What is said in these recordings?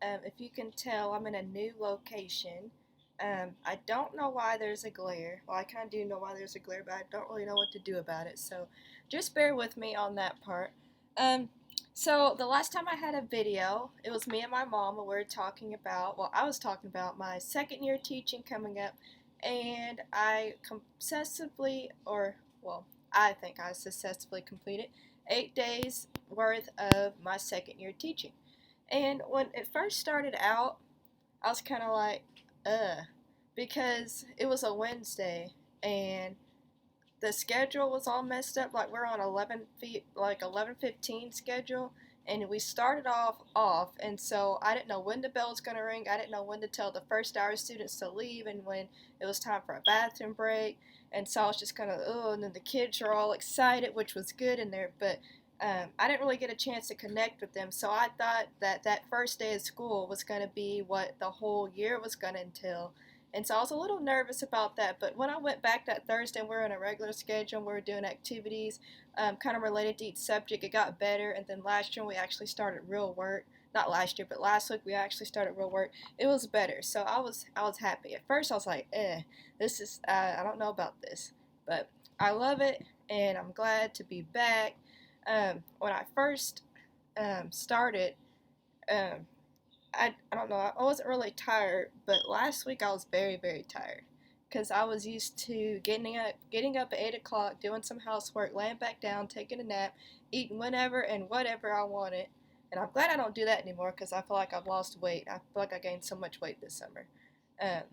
If you can tell, I'm in a new location. I don't know why there's a glare. Well, I kind of do know why there's a glare, but I don't really know what to do about it. So just bear with me on that part. Um, so the last time I had a video, it was me and my mom, and we were talking about, well, I was talking about my second year teaching coming up, and I successfully, or, well, I think I successfully completed 8 days worth of my second year teaching. And when it first started out, I was kind of like, because it was a Wednesday and the schedule was all messed up. Like we're on 11 feet, like 11:15 schedule, and we started off, and so I didn't know when the bell was gonna ring. I didn't know when to tell the first hour students to leave, and when it was time for a bathroom break. And so I was just kind of oh, and then the kids were all excited, which was good in there, but. I didn't really get a chance to connect with them, so I thought that that first day of school was going to be what the whole year was going to entail. And so I was a little nervous about that. But when I went back that Thursday and we were on a regular schedule and we were doing activities kind of related to each subject, it got better. And then last year we actually started real work. Not last year, but last week we actually started real work. It was better. So I was happy. At first I was like, this is I don't know about this, but I love it and I'm glad to be back. When I first started, um, I don't know, I wasn't really tired, but last week I was very, very tired because I was used to getting up at 8 o'clock, doing some housework, laying back down, taking a nap, eating whenever and whatever I wanted. And I'm glad I don't do that anymore because I feel like I've lost weight. I feel like I gained so much weight this summer. Um,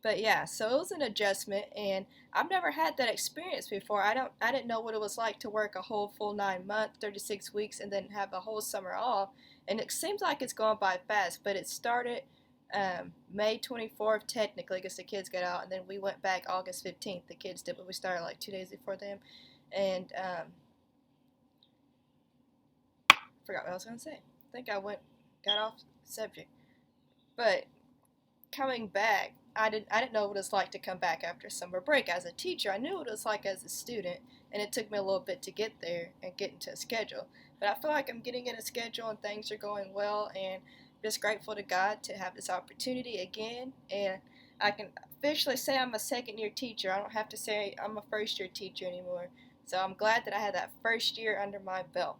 but yeah, so it was an adjustment, and I've never had that experience before. I didn't know what it was like to work a whole full 9 months, 36 weeks, and then have a whole summer off. And it seems like it's going by fast, but it started May 24th technically because the kids got out, and then we went back August 15th. The kids did, but we started like 2 days before them. And forgot what I was gonna say. I think got off subject, but coming back, I didn't know what it's like to come back after summer break. As a teacher, I knew what it was like as a student, and it took me a little bit to get there and get into a schedule. But I feel like I'm getting in a schedule and things are going well, and I'm just grateful to God to have this opportunity again. And I can officially say I'm a second year teacher. I don't have to say I'm a first year teacher anymore. So I'm glad that I had that first year under my belt.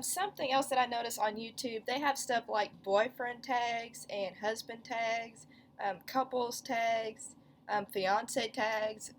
Something else that I noticed on YouTube, they have stuff like boyfriend tags and husband tags, couples tags, fiance tags,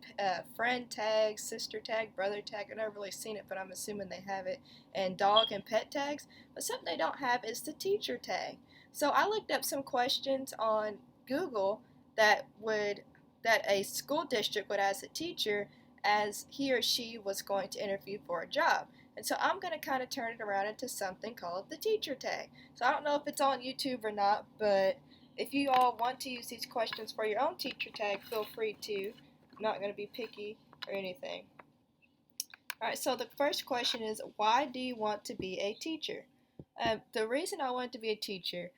friend tags, sister tag, brother tag. I've never really seen it, but I'm assuming they have it, and dog and pet tags. But something they don't have is the teacher tag. So I looked up some questions on Google that would that a school district would ask a teacher as he or she was going to interview for a job. And so I'm going to kind of turn it around into something called the teacher tag. So I don't know if it's on YouTube or not, but if you all want to use these questions for your own teacher tag, feel free to. I'm not going to be picky or anything. All right, so the first question is, why do you want to be a teacher? The reason I wanted to be a teacher,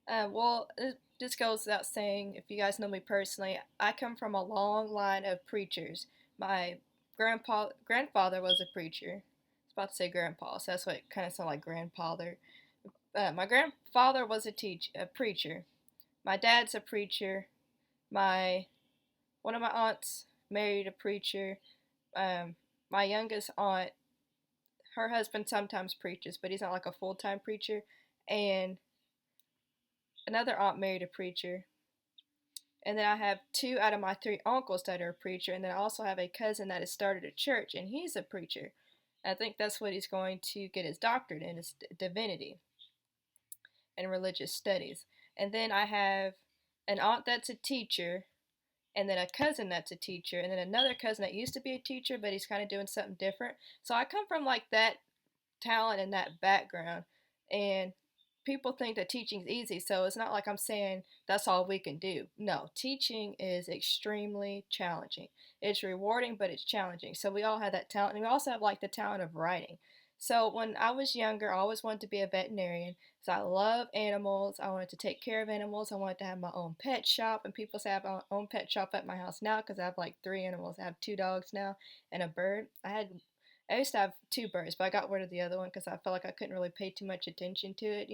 this goes without saying, if you guys know me personally, I come from a long line of preachers. My grandfather was a preacher. I was about to say grandpa, so that's what it kind of sounded like, grandfather. My grandfather was a preacher. My dad's a preacher. My One of my aunts married a preacher. Um, my youngest aunt, her husband sometimes preaches, but he's not like a full time preacher. And another aunt married a preacher. And then I have two out of my three uncles that are a preacher. And then I also have a cousin that has started a church, and he's a preacher. I think that's what he's going to get his doctorate in, is divinity and religious studies. And then I have an aunt that's a teacher, and then a cousin that's a teacher, and then another cousin that used to be a teacher, but he's kind of doing something different. So I come from like that talent and that background, and people think that teaching is easy, so it's not like I'm saying that's all we can do. No, teaching is extremely challenging. It's rewarding, but it's challenging. So we all have that talent, and we also have like the talent of writing. So when I was younger, I always wanted to be a veterinarian. So I love animals. I wanted to take care of animals. I wanted to have my own pet shop, and people say I have my own pet shop at my house now because I have like three animals. I have two dogs now and a bird. I used to have two birds, but I got rid of the other one because I felt like I couldn't really pay too much attention to it.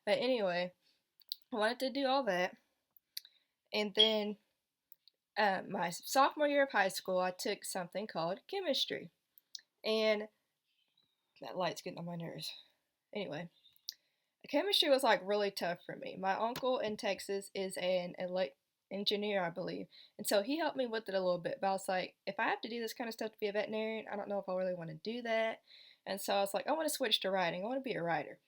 But anyway, I wanted to do all that. And then my sophomore year of high school, I took something called chemistry. And that light's getting on my nerves. Anyway, chemistry was like really tough for me. My uncle in Texas is an engineer, I believe, and so he helped me with it a little bit. But I was like, if I have to do this kind of stuff to be a veterinarian, I don't know if I really want to do that. And so I was like, I want to switch to writing. I want to be a writer.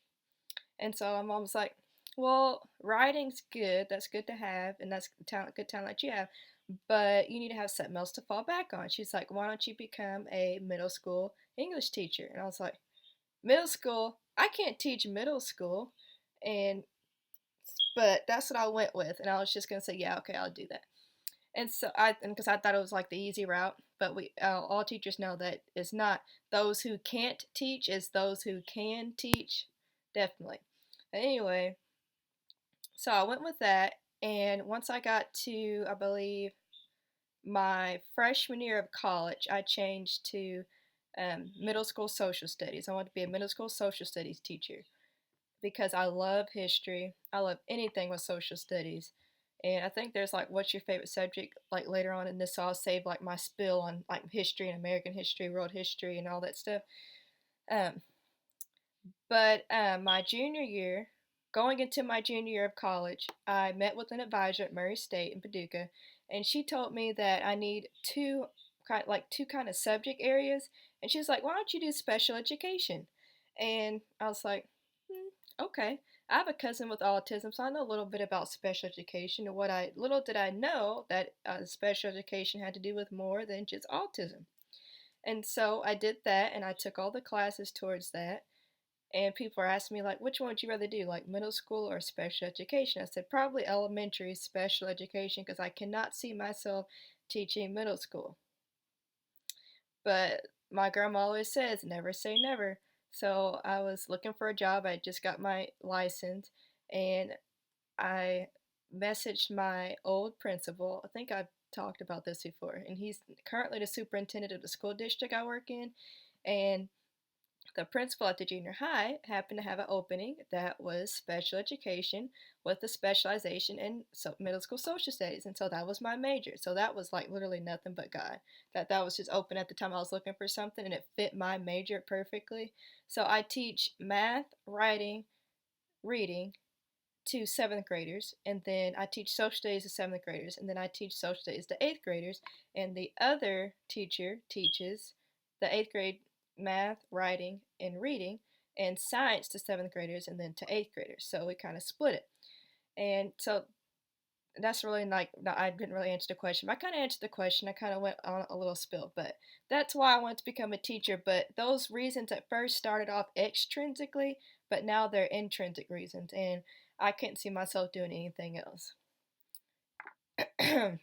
And so my mom was like, well, writing's good. That's good to have, and that's good talent that you have. But you need to have something else to fall back on. She's like, why don't you become a middle school English teacher? And I was like, middle school? I can't teach middle school. And but that's what I went with, and I was just gonna say, yeah, okay, I'll do that. And so because I thought it was like the easy route, but we all teachers know that it's not. Those who can't teach is those who can teach, definitely. Anyway, so I went with that, and once I got to, I believe, my freshman year of college, I changed to middle school social studies. I wanted to be a middle school social studies teacher because I love history. I love anything with social studies. And I think there's like, what's your favorite subject? Like later on in this, so I'll save like my spill on like history and American history, world history, and all that stuff. Um, but my junior year, going into my junior year of college, I met with an advisor at Murray State in Paducah, and she told me that I need two kind of subject areas, and she's like, "Why don't you do special education?" And I was like, "Okay." I have a cousin with autism, so I know a little bit about special education. And what I little did I know that special education had to do with more than just autism. And so I did that, and I took all the classes towards that. And people are asking me, like, which one would you rather do, like middle school or special education? I said, probably elementary special education because I cannot see myself teaching middle school. But my grandma always says, never say never. So I was looking for a job. I just got my license and I messaged my old principal. I think I've talked about this before. And he's currently the superintendent of the school district I work in. And the principal at the junior high happened to have an opening that was special education with a specialization in middle school social studies, and so that was my major. So that was like literally nothing but God. That was just open at the time I was looking for something, and it fit my major perfectly. So I teach math, writing, reading to seventh graders, and then I teach social studies to seventh graders, and then I teach social studies to eighth graders, and the other teacher teaches the eighth grade math, writing, and reading, and science to seventh graders, and then to eighth graders. So we kind of split it. And so that's really like, no, I didn't really answer the question. I kind of answered the question. I kind of went on a little spill, but that's why I wanted to become a teacher. But those reasons at first started off extrinsically, but now they're intrinsic reasons, and I couldn't see myself doing anything else. All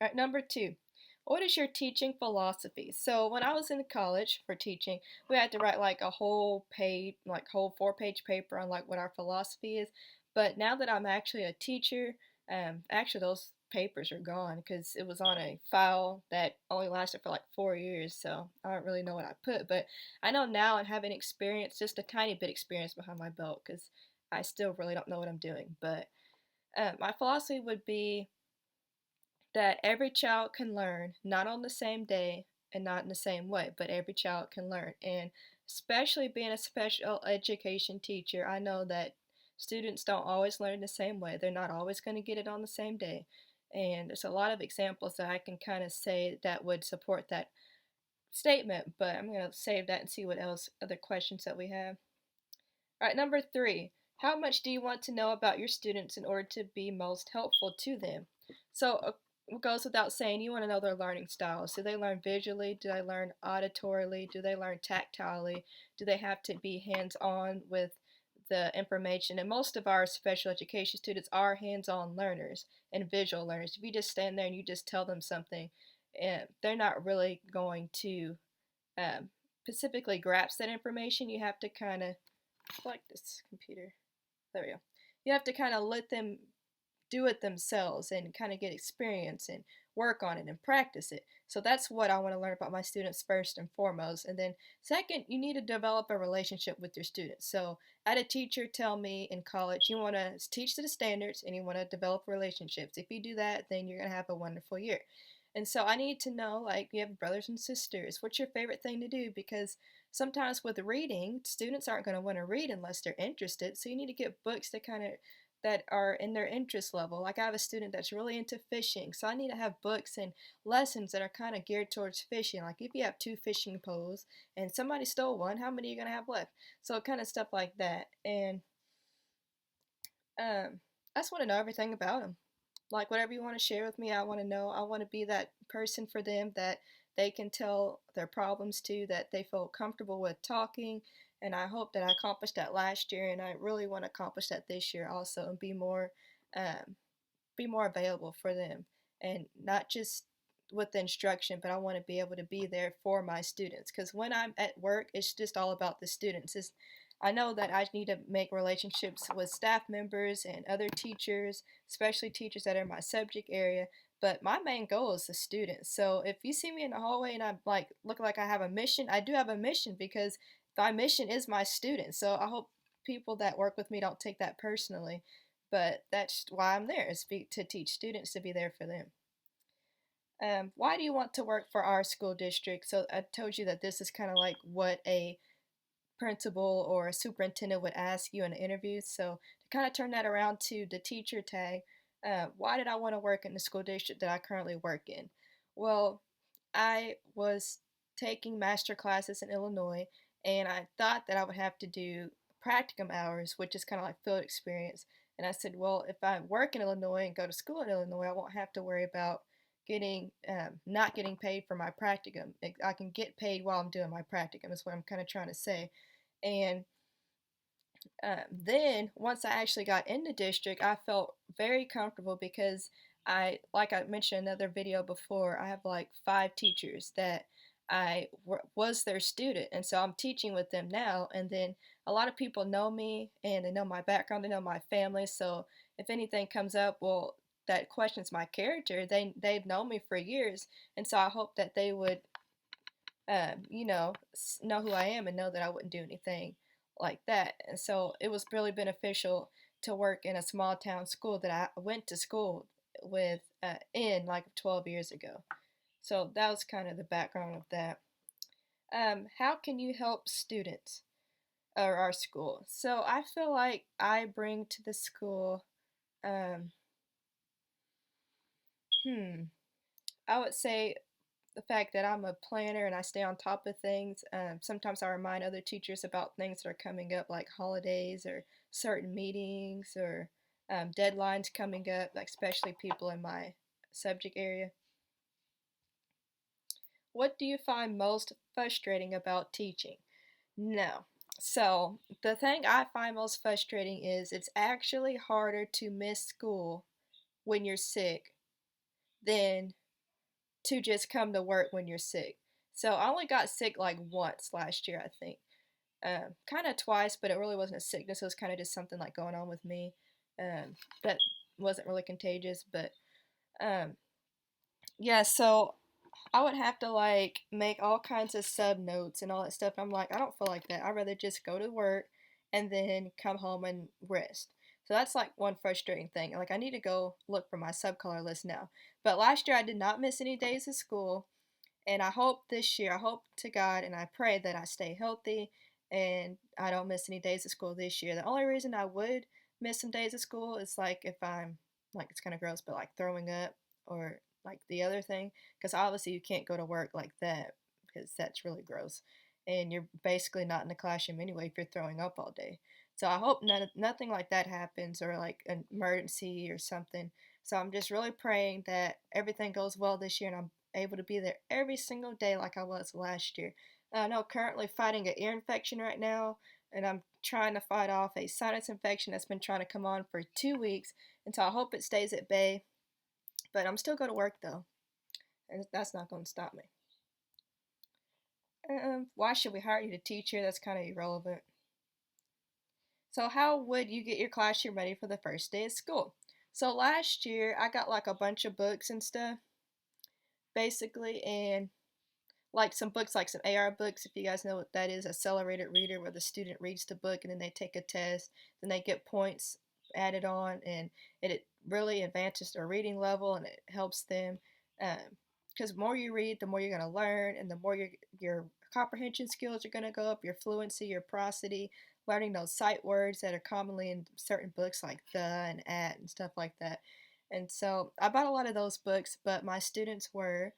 right, number two. What is your teaching philosophy? So when I was in college for teaching, we had to write like a whole page, like whole 4-page paper on like what our philosophy is. But now that I'm actually a teacher, actually those papers are gone because it was on a file that only lasted for like 4 years. So I don't really know what I put, but I know now and having experience, just a tiny bit experience behind my belt, because I still really don't know what I'm doing. But my philosophy would be that every child can learn, not on the same day and not in the same way, but every child can learn. And especially being a special education teacher, I know that students don't always learn the same way. They're not always going to get it on the same day. And there's a lot of examples that I can kind of say that would support that statement, but I'm going to save that and see what else, other questions that we have. All right, number three. How much do you want to know about your students in order to be most helpful to them? So it goes without saying, you want to know their learning styles. Do they learn visually? Do they learn auditorily? Do they learn tactilely? Do they have to be hands-on with the information? And most of our special education students are hands-on learners and visual learners. If you just stand there and you just tell them something, they're not really going to specifically grasp that information. You have to kind of, like this computer, there we go. You have to kind of let them do it themselves and kind of get experience and work on it and practice it. So that's what I want to learn about my students first and foremost. And then second, you need to develop a relationship with your students. So I had a teacher tell me in college, you want to teach to the standards and you want to develop relationships. If you do that, then you're going to have a wonderful year. And so I need to know, like, you have brothers and sisters, what's your favorite thing to do? Because sometimes with reading, students aren't going to want to read unless they're interested. So you need to get books that are in their interest level. Like I have a student that's really into fishing, so I need to have books and lessons that are kind of geared towards fishing. Like if you have two fishing poles and somebody stole one, how many are you going to have left? So kind of stuff like that. And I just want to know everything about them. Like whatever you want to share with me, I want to know. I want to be that person for them that they can tell their problems to, that they feel comfortable with talking. And I hope that I accomplished that last year, and I really want to accomplish that this year also, and um, be more available for them, and not just with the instruction, but I want to be able to be there for my students. Because when I'm at work, it's just all about the students. I know that I need to make relationships with staff members and other teachers, especially teachers that are in my subject area. But my main goal is the students. So if you see me in the hallway and I'm like look like I have a mission, I do have a mission because my mission is my students. So I hope people that work with me don't take that personally. But that's why I'm there, is to teach students, to be there for them. Why do you want to work for our school district? So I told you that this is kind of like what a principal or a superintendent would ask you in an interview. So to kind of turn that around to the teacher tag, why did I want to work in the school district that I currently work in? Well, I was taking master classes in Illinois, and I thought that I would have to do practicum hours, which is kind of like field experience. And I said, well, if I work in Illinois and go to school in Illinois, I won't have to worry about getting not getting paid for my practicum. I can get paid while I'm doing my practicum. Is what I'm kind of trying to say. And then once I actually got in the district, I felt very comfortable because like I mentioned in another video before, I have like 5 teachers that was their student, and so I'm teaching with them now. And then a lot of people know me and they know my background, they know my family. So if anything comes up, well, that questions my character, they've known me for years, and so I hope that they would know who I am and know that I wouldn't do anything like that. And so it was really beneficial to work in a small town school that I went to school with in like 12 years ago. So that was kind of the background of that. How can you help students or our school? So I feel like I bring to the school, um, I would say the fact that I'm a planner and I stay on top of things. Sometimes I remind other teachers about things that are coming up, like holidays or certain meetings or deadlines coming up, like especially people in my subject area. What do you find most frustrating about teaching? No. So, the thing I find most frustrating is it's actually harder to miss school when you're sick than to just come to work when you're sick. So I only got sick like once last year, I think. Kind of twice, but it really wasn't a sickness. It was kind of just something like going on with me that wasn't really contagious. But um, yeah, so I would have to like make all kinds of sub notes and all that stuff. I'm like, I don't feel like that. I'd rather just go to work and then come home and rest. So that's like one frustrating thing. Like I need to go look for my subcolor list now. But last year I did not miss any days of school, and I hope this year, I hope to God and I pray that I stay healthy and I don't miss any days of school this year. The only reason I would miss some days of school is like if I'm, like, it's kind of gross, but like throwing up or like the other thing, because obviously you can't go to work like that because that's really gross. And you're basically not in the classroom anyway if you're throwing up all day. So I hope nothing like that happens, or like an emergency or something. So I'm just really praying that everything goes well this year and I'm able to be there every single day like I was last year. I know currently fighting an ear infection right now, and I'm trying to fight off a sinus infection that's been trying to come on for 2 weeks, and so I hope it stays at bay. But I'm still going to work though, and that's not going to stop me. Why should we hire you to teach here? That's kind of irrelevant. So, how would you get your classroom ready for the first day of school? So, last year I got like a bunch of books and stuff, basically, and like some books, like some AR books, if you guys know what that is, accelerated reader, where the student reads the book and then they take a test, then they get points added on, and it really advances their reading level and it helps them. Because the more you read, the more you're going to learn, and the more your comprehension skills are going to go up, your fluency, your prosody, learning those sight words that are commonly in certain books like the and at and stuff like that. And so I bought a lot of those books, but my students were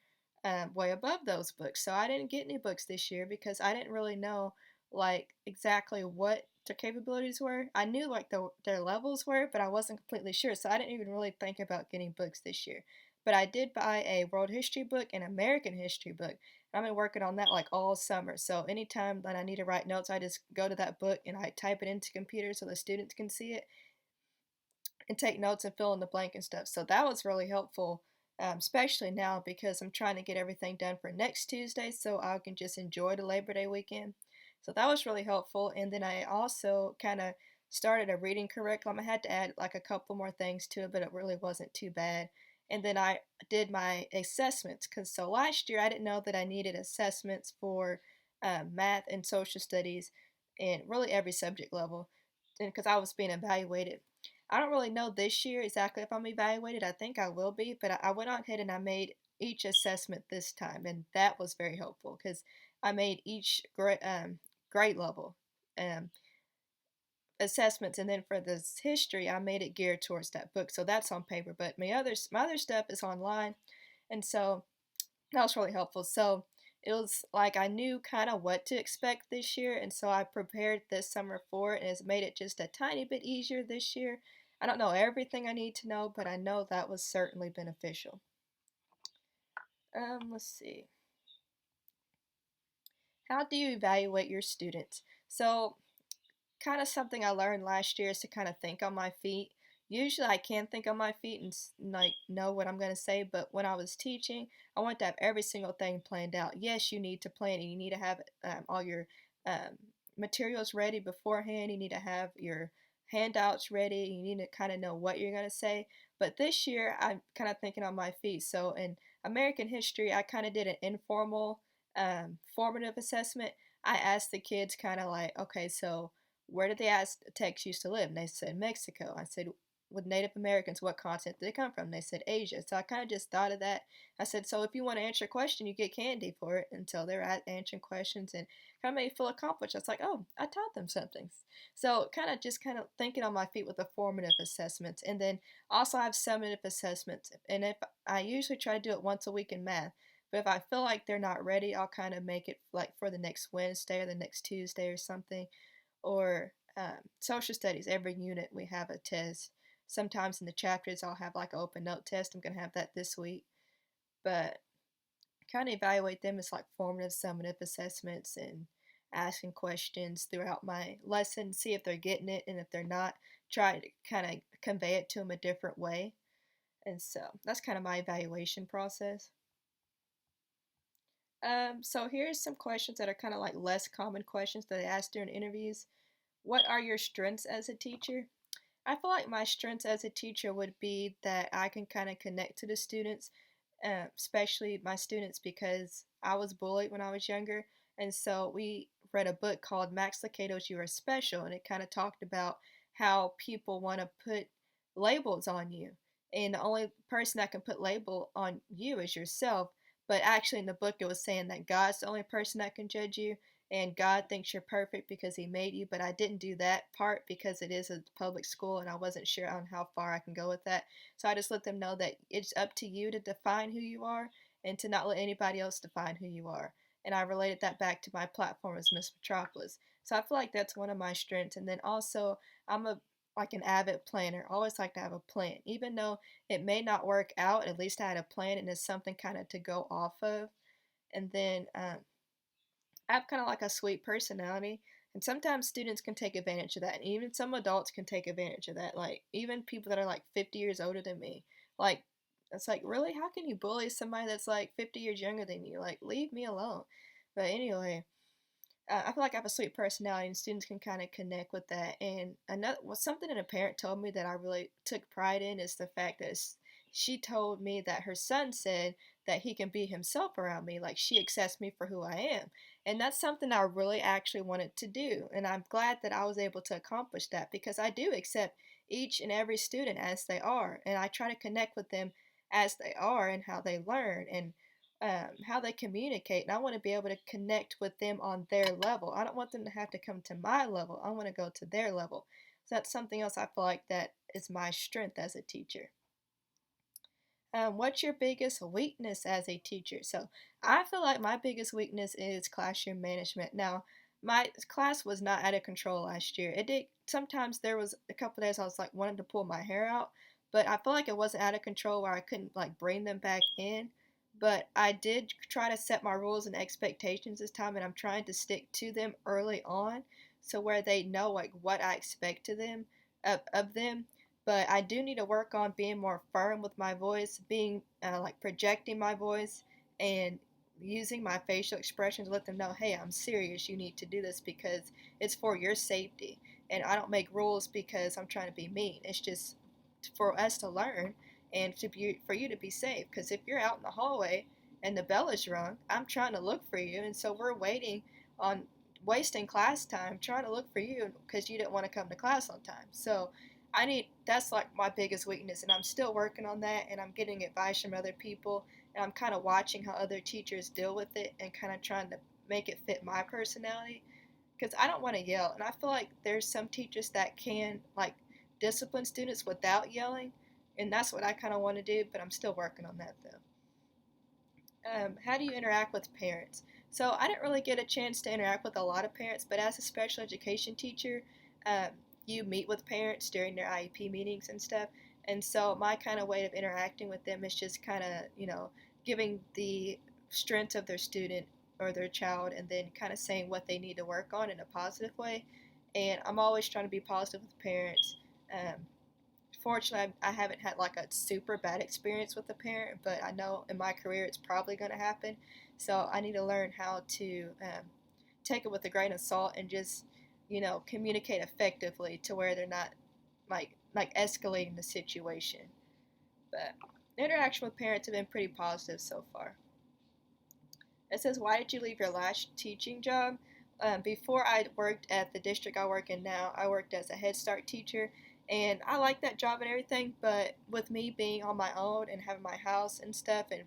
way above those books. So I didn't get any books this year because I didn't really know like exactly what their capabilities were. I knew like their levels were, but I wasn't completely sure. So I didn't even really think about getting books this year. But I did buy a world history book and American history book. I've been working on that like all summer. So anytime that I need to write notes, I just go to that book and I type it into the computer so the students can see it and take notes and fill in the blank and stuff. So that was really helpful, especially now because I'm trying to get everything done for next Tuesday so I can just enjoy the Labor Day weekend. So that was really helpful. And then I also kind of started a reading curriculum. I had to add like a couple more things to it, but it really wasn't too bad. And then I did my assessments because so last year I didn't know that I needed assessments for math and social studies and really every subject level because I was being evaluated. I don't really know this year exactly if I'm evaluated. I think I will be, but I went on ahead and I made each assessment this time, and that was very helpful because I made each grade level um, assessments, and then for this history, I made it geared towards that book. So that's on paper, but my other stuff is online, and so that was really helpful. So it was like I knew kind of what to expect this year, and so I prepared this summer for it, and it's made it just a tiny bit easier this year. I don't know everything I need to know, but I know that was certainly beneficial. Let's see. How do you evaluate your students? So kind of something I learned last year is to kind of think on my feet. Usually I can think on my feet and like know what I'm going to say, but when I was teaching, I want to have every single thing planned out. Yes, you need to plan it. You need to have all your um, materials ready beforehand. You need to have your handouts ready. You need to kind of know what you're going to say. But this year, I'm kind of thinking on my feet. So in American history, I kind of did an informal formative assessment. I asked the kids kind of like, okay, so where did the Aztecs used to live? And they said Mexico. I said, with Native Americans, what continent did they come from? They said Asia. So I kind of just thought of that. I said, so if you want to answer a question, you get candy for it until they're answering questions, and kind of made me feel accomplished. I was like, oh, I taught them something. So kind of thinking on my feet with the formative assessments, and then also I have summative assessments. And if I usually try to do it once a week in math, but if I feel like they're not ready, I'll kind of make it like for the next Wednesday or the next Tuesday or something, or social studies. Every unit we have a test. Sometimes in the chapters I'll have like an open note test. I'm going to have that this week. But kind of evaluate them as like formative, summative assessments and asking questions throughout my lesson, see if they're getting it, and if they're not, try to kind of convey it to them a different way. And so that's kind of my evaluation process. So here's some questions that are kind of like less common questions that I ask during interviews. What are your strengths as a teacher? I feel like my strengths as a teacher would be that I can kind of connect to the students, especially my students, because I was bullied when I was younger. And so we read a book called Max Lucado's You Are Special, and it kind of talked about how people want to put labels on you. And the only person that can put label on you is yourself. But actually, in the book, it was saying that God's the only person that can judge you, and God thinks you're perfect because He made you. But I didn't do that part because it is a public school and I wasn't sure on how far I can go with that. So I just let them know that it's up to you to define who you are and to not let anybody else define who you are. And I related that back to my platform as Miss Metropolis. So I feel like that's one of my strengths. And then also, I'm a like an avid planner. I always like to have a plan. Even though it may not work out, at least I had a plan and it's something kind of to go off of. And then I have kind of like a sweet personality, and sometimes students can take advantage of that, and even some adults can take advantage of that. Like even people that are like 50 years older than me, like it's like really, how can you bully somebody that's like 50 years younger than you? Like leave me alone. But anyway, I feel like I have a sweet personality, and students can kind of connect with that. And another something that a parent told me that I really took pride in is the fact that she told me that her son said that he can be himself around me. Like she accepts me for who I am. And that's something I really actually wanted to do. And I'm glad that I was able to accomplish that because I do accept each and every student as they are. And I try to connect with them as they are and how they learn and how they communicate. And I want to be able to connect with them on their level. I don't want them to have to come to my level. I want to go to their level. So that's something else I feel like that is my strength as a teacher. What's your biggest weakness as a teacher? So I feel like my biggest weakness is classroom management. Now, my class was not out of control last year. It did. Sometimes there was a couple days I was like wanting to pull my hair out, but I feel like it wasn't out of control where I couldn't like bring them back in. But I did try to set my rules and expectations this time, and I'm trying to stick to them early on, so where they know like what I expect to them of them, but I do need to work on being more firm with my voice, being like projecting my voice and using my facial expressions to let them know, hey, I'm serious. You need to do this because it's for your safety. And I don't make rules because I'm trying to be mean. It's just for us to learn and for you to be safe. Because if you're out in the hallway and the bell is rung, I'm trying to look for you. And so we're waiting on wasting class time trying to look for you because you didn't want to come to class on time. So that's like my biggest weakness, and I'm still working on that, and I'm getting advice from other people, and I'm kind of watching how other teachers deal with it and kind of trying to make it fit my personality because I don't want to yell, and I feel like there's some teachers that can like discipline students without yelling, and that's what I kind of want to do, but I'm still working on that though. How do you interact with parents? So I didn't really get a chance to interact with a lot of parents, but as a special education teacher, um, you meet with parents during their IEP meetings and stuff. And so my kind of way of interacting with them is just kind of, giving the strength of their student or their child and then kind of saying what they need to work on in a positive way. And I'm always trying to be positive with parents. Um, Fortunately, I haven't had like a super bad experience with a parent, but I know in my career it's probably going to happen. So I need to learn how to take it with a grain of salt and just, communicate effectively to where they're not like escalating the situation. But interaction with parents have been pretty positive so far. It says, why did you leave your last teaching job? Before I worked at the district I work in now, I worked as a Head Start teacher, and I like that job and everything. But with me being on my own and having my house and stuff and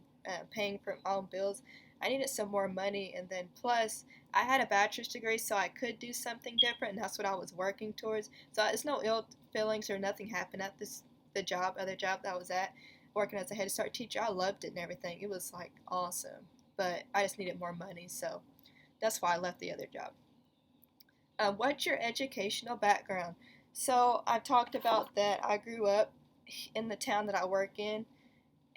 paying for my own bills, I needed some more money. And then plus, I had a bachelor's degree, so I could do something different, and that's what I was working towards. So it's no ill feelings or nothing happened at other job that I was at, working as a Head Start teacher. I loved it and everything. It was like awesome, but I just needed more money, so that's why I left the other job. What's your educational background? So I talked about that I grew up in the town that I work in,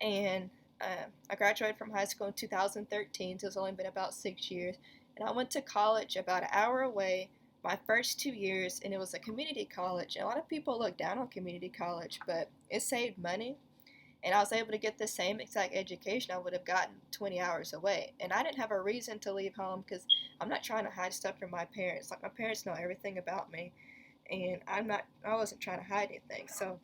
and I graduated from high school in 2013, so it's only been about 6 years. And I went to college about an hour away my first 2 years, and it was a community college. And a lot of people look down on community college, but it saved money and I was able to get the same exact education I would have gotten 20 hours away. And I didn't have a reason to leave home because I'm not trying to hide stuff from my parents. Like my parents know everything about me, and I wasn't trying to hide anything. So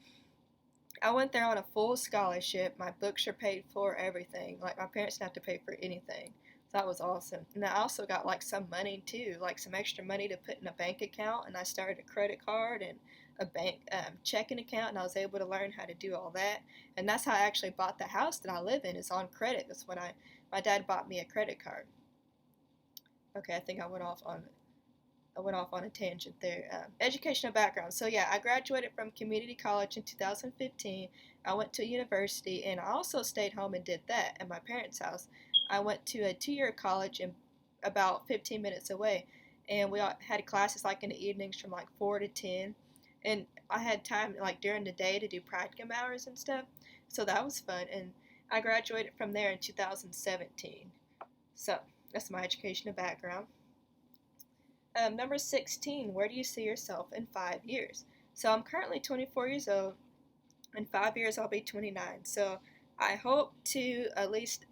I went there on a full scholarship. My books are paid for, everything. Like my parents didn't have to pay for anything. So that was awesome. And I also got like some money too, like some extra money to put in a bank account. And I started a credit card and a bank checking account, and I was able to learn how to do all that. And that's how I actually bought the house that I live in. Is on credit. That's when my dad bought me a credit card. Okay, I think I went off on a tangent there. Educational background. So yeah, I graduated from community college in 2015. I went to university, and I also stayed home and did that at my parents' house. I went to a 2-year college in about 15 minutes away, and we all had classes like in the evenings from like 4 to 10, and I had time like during the day to do practicum hours and stuff. So that was fun, and I graduated from there in 2017. So that's my educational background. Number 16, where do you see yourself in 5 years? So I'm currently 24 years old. In 5 years, I'll be 29. So I hope to at least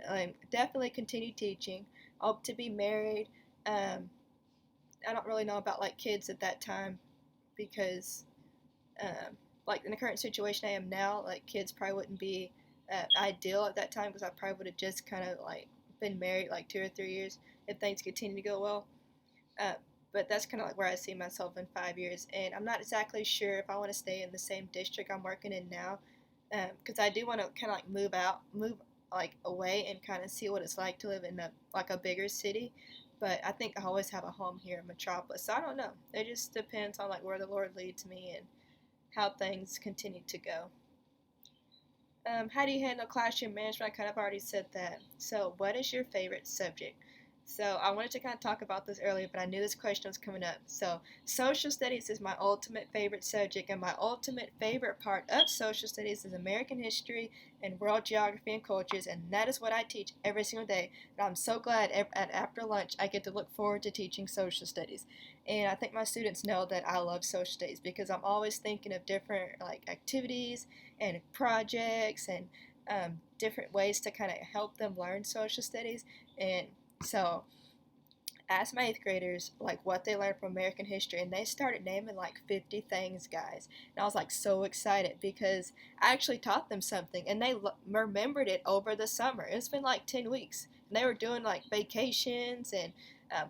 definitely continue teaching. I hope to be married. Um, I don't really know about like kids at that time because like in the current situation I am now, like kids probably wouldn't be ideal at that time because I probably would have just kind of like been married like 2 or 3 years if things continue to go well. Uh, but that's kind of like where I see myself in 5 years, and I'm not exactly sure if I want to stay in the same district I'm working in now, because I do want to kind of like move like away and kind of see what it's like to live in a bigger city. But I think I always have a home here in Metropolis. So I don't know. It just depends on like where the Lord leads me and how things continue to go. How do you handle classroom management? I kind of already said that. So, what is your favorite subject? So, I wanted to kind of talk about this earlier, but I knew this question was coming up. So, social studies is my ultimate favorite subject, and my ultimate favorite part of social studies is American history and world geography and cultures, and that is what I teach every single day. And I'm so glad after lunch I get to look forward to teaching social studies. And I think my students know that I love social studies because I'm always thinking of different like activities and projects and different ways to kind of help them learn social studies. And so I asked my eighth graders like what they learned from American history, and they started naming like 50 things, guys. And I was like so excited because I actually taught them something, and they remembered it over the summer. It's been like 10 weeks, and they were doing like vacations and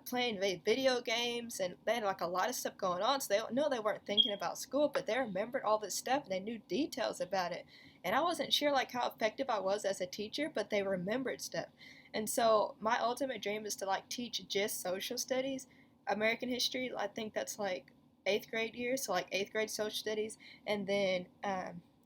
playing video games, and they had like a lot of stuff going on. So they know they weren't thinking about school, but they remembered all this stuff and they knew details about it. And I wasn't sure like how effective I was as a teacher, but they remembered stuff. And so my ultimate dream is to like teach just social studies, American history. I think that's like eighth grade year, so like eighth grade social studies, and then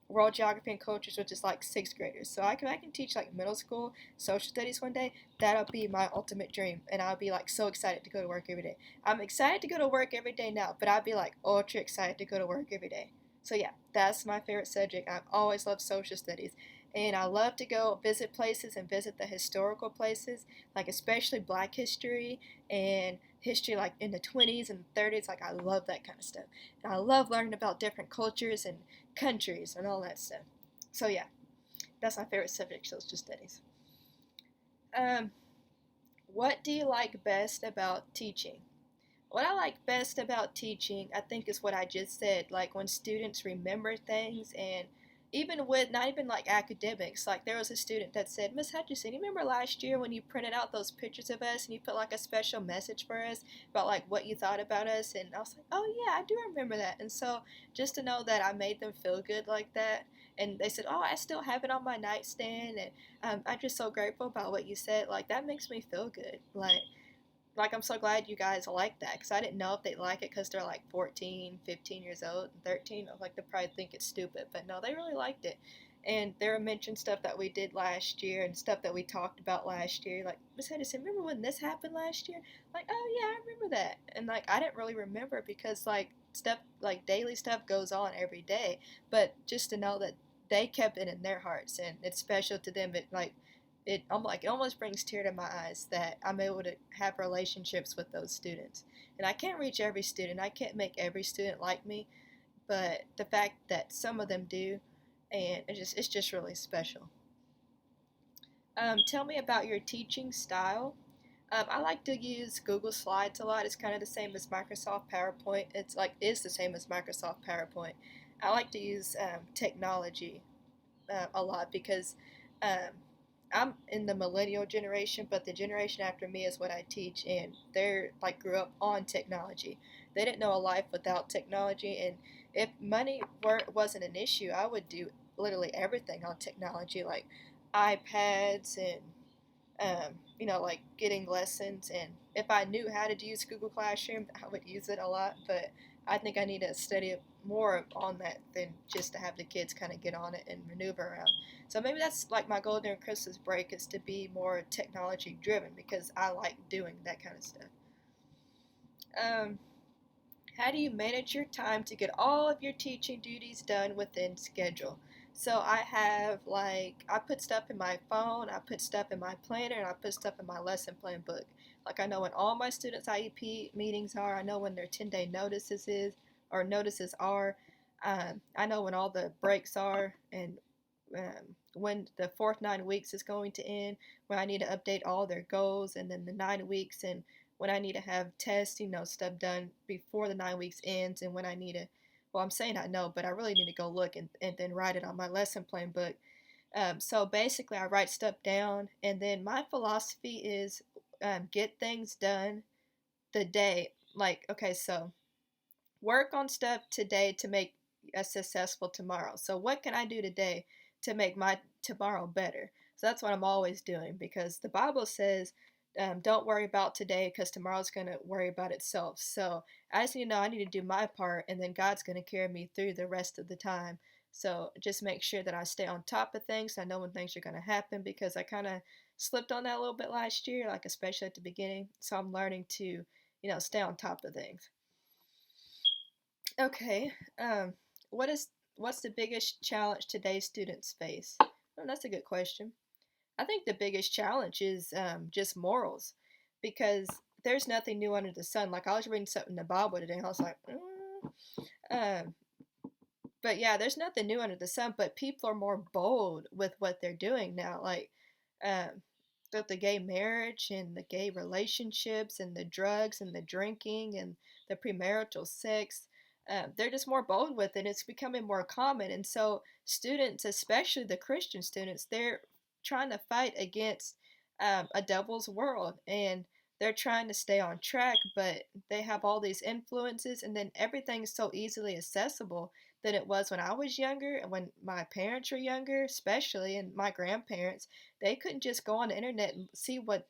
world geography and cultures, which is like sixth graders. So I can teach like middle school social studies one day. That'll be my ultimate dream, and I'll be like so excited to go to work every day. I'm excited to go to work every day now, but I'd be like ultra excited to go to work every day. So yeah, that's my favorite subject. I've always loved social studies. And I love to go visit places and visit the historical places, like especially Black history and history like in the 20s and 30s. Like I love that kind of stuff. And I love learning about different cultures and countries and all that stuff. So yeah, that's my favorite subject, social studies. Um, what do you like best about teaching? What I like best about teaching, I think, is what I just said. Like when students remember things, and even with not even like academics, like there was a student that said, Miss Hutchinson, you remember last year when you printed out those pictures of us and you put like a special message for us about like what you thought about us? And I was like, oh yeah, I do remember that. And so just to know that I made them feel good like that. And they said, oh, I still have it on my nightstand. And I'm just so grateful about what you said. Like that makes me feel good. Like I'm so glad you guys like that because I didn't know if they'd like it because they're like 14, 15 years old, 13. I was like, they probably think it's stupid, but no, they really liked it. And they were mentioning stuff that we did last year and stuff that we talked about last year. Like Miss Henderson, remember when this happened last year? Like, oh yeah, I remember that. And like I didn't really remember because like stuff like daily stuff goes on every day, but just to know that they kept it in their hearts and it's special to them. I'm like it almost brings tear to my eyes that I'm able to have relationships with those students. And I can't reach every student. I can't make every student like me, but the fact that some of them do, and it's just really special. Tell me about your teaching style. I like to use Google Slides a lot. It's kind of the same as Microsoft PowerPoint. Is the same as Microsoft PowerPoint. I like to use technology a lot because um, I'm in the millennial generation, but the generation after me is what I teach, and they're like grew up on technology. They didn't know a life without technology, and if money wasn't an issue, I would do literally everything on technology, like iPads and like getting lessons. And if I knew how to use Google Classroom, I would use it a lot. But I think I need to study more on that than just to have the kids kind of get on it and maneuver around. So maybe that's like my goal during Christmas break is to be more technology driven because I like doing that kind of stuff. Um, how do you manage your time to get all of your teaching duties done within schedule? So I have I put stuff in my phone, I put stuff in my planner, and I put stuff in my lesson plan book. Like I know when all my students' IEP meetings are, I know when their 10-day notices are. I know when all the breaks are, and when the fourth 9 weeks is going to end, when I need to update all their goals, and then the 9 weeks, and when I need to have tests, stuff done before the 9 weeks ends, and when I need to, well, I'm saying I know, but I really need to go look and then write it on my lesson plan book. So basically, I write stuff down, and then my philosophy is get things done the day. Like, okay, so work on stuff today to make a successful tomorrow. So what can I do today to make my tomorrow better? So that's what I'm always doing, because the Bible says, don't worry about today because tomorrow's going to worry about itself. So I just need to know I need to do my part, and then God's going to carry me through the rest of the time. So just make sure that I stay on top of things. I know when things are going to happen, because I kind of slipped on that a little bit last year, like especially at the beginning. So I'm learning to, stay on top of things. Okay. What is what's the biggest challenge today's students face? Well, that's a good question. I think the biggest challenge is just morals, because there's nothing new under the sun. Like, I was reading something in the Bible today, and I was like, um, but yeah, there's nothing new under the sun. But people are more bold with what they're doing now, like um, the gay marriage and the gay relationships and the drugs and the drinking and the premarital sex. They're just more bold with it. It's becoming more common, and so students, especially the Christian students, they're trying to fight against a devil's world, and they're trying to stay on track, but they have all these influences, and then everything's so easily accessible than it was when I was younger and when my parents were younger, especially, and my grandparents. They couldn't just go on the internet and see what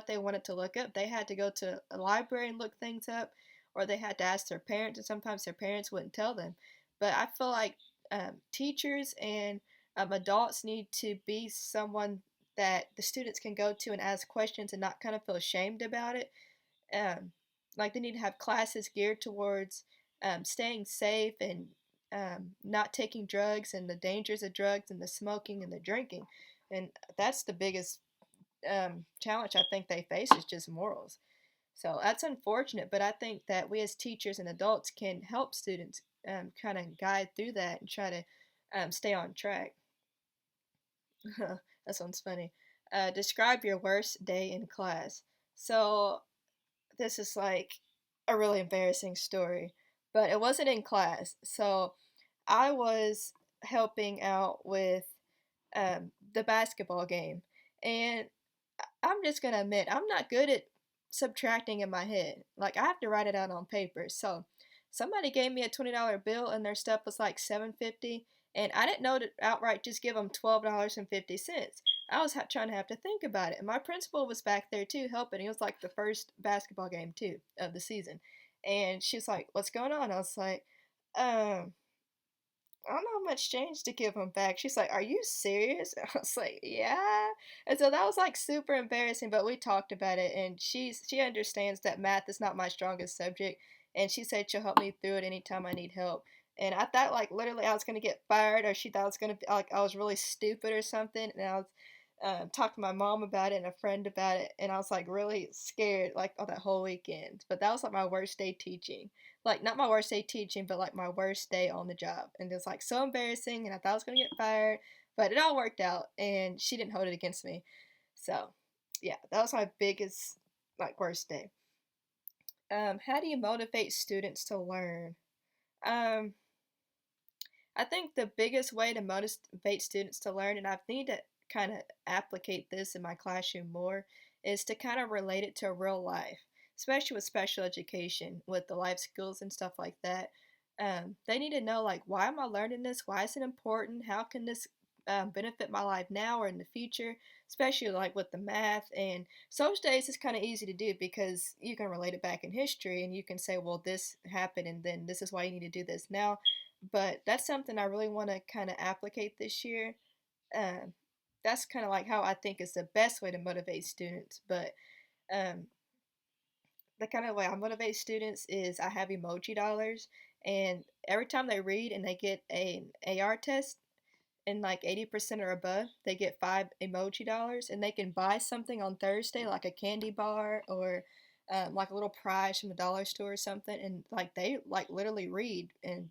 they wanted to look up. They had to go to a library and look things up, or they had to ask their parents, and sometimes their parents wouldn't tell them. But I feel like teachers and adults need to be someone that the students can go to and ask questions and not kind of feel ashamed about it. um, like, they need to have classes geared towards staying safe and not taking drugs and the dangers of drugs and the smoking and the drinking. And that's the biggest challenge I think they face, is just morals. So that's unfortunate, but I think that we as teachers and adults can help students kind of guide through that and try to stay on track. That sounds funny. Describe your worst day in class. So this is like a really embarrassing story, but it wasn't in class. So I was helping out with the basketball game, and I'm just gonna admit I'm not good at subtracting in my head. Like, I have to write it out on paper. So somebody gave me a $20 bill, and their stuff was like $7.50, and I didn't know to outright just give them $12.50. I was trying to have to think about it, and my principal was back there too helping. It was like the first basketball game too of the season, and she's like, "What's going on?" I was like, um. I don't know how much change to give him back. She's like, "Are you serious?" I was like, "Yeah." And so that was like super embarrassing, but we talked about it, and she understands that math is not my strongest subject, and she said she'll help me through it anytime I need help. And I thought, like, literally I was gonna get fired, or she thought I was gonna be like I was really stupid or something. And I was talked to my mom about it and a friend about it, and I was like really scared like all that whole weekend. But that was like my worst day teaching. Like, not my worst day teaching, but like my worst day on the job. And it was like so embarrassing, and I thought I was gonna get fired, but it all worked out, and she didn't hold it against me. So yeah, that was my biggest, like, worst day. How do you motivate students to learn? Um, I think the biggest way to motivate students to learn, and I need to kind of applicate this in my classroom more, is to kind of relate it to real life, especially with special education, with the life skills and stuff like that. They need to know, like, why am I learning this? Why is it important? How can this benefit my life now or in the future? Especially like with the math and social studies is kind of easy to do, because you can relate it back in history, and you can say, well, this happened, and then this is why you need to do this now. But that's something I really want to kind of applicate this year. Um, that's kind of like how I think is the best way to motivate students. But um, the kind of way I motivate students is I have emoji dollars, and every time they read and they get an AR test and like 80% or above, they get 5 emoji dollars, and they can buy something on Thursday, like a candy bar or like a little prize from the dollar store or something, and like they like literally read and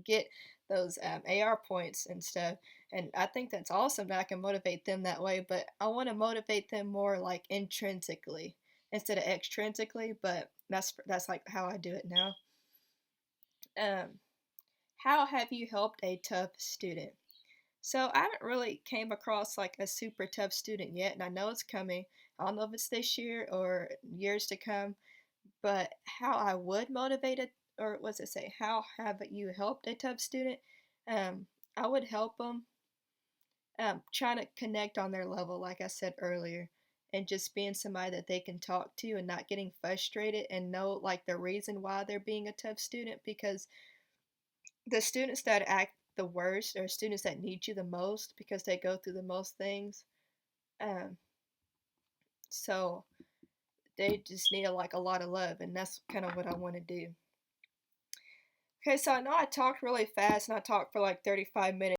get those AR points and stuff. And I think that's awesome that I can motivate them that way. But I want to motivate them more like intrinsically instead of extrinsically. But that's like how I do it now. Um, how have you helped a tough student? So I haven't really came across like a super tough student yet, and I know it's coming. I don't know if it's this year or years to come, but how I would motivate it, or what's it say? How have you helped a tough student? Um, I would help them, trying to connect on their level, like I said earlier, and just being somebody that they can talk to and not getting frustrated and know like the reason why they're being a tough student, because the students that act the worst are students that need you the most because they go through the most things. Um, so they just need like a lot of love, and that's kind of what I want to do. Okay, so I know I talked really fast and I talked for like 35 minutes.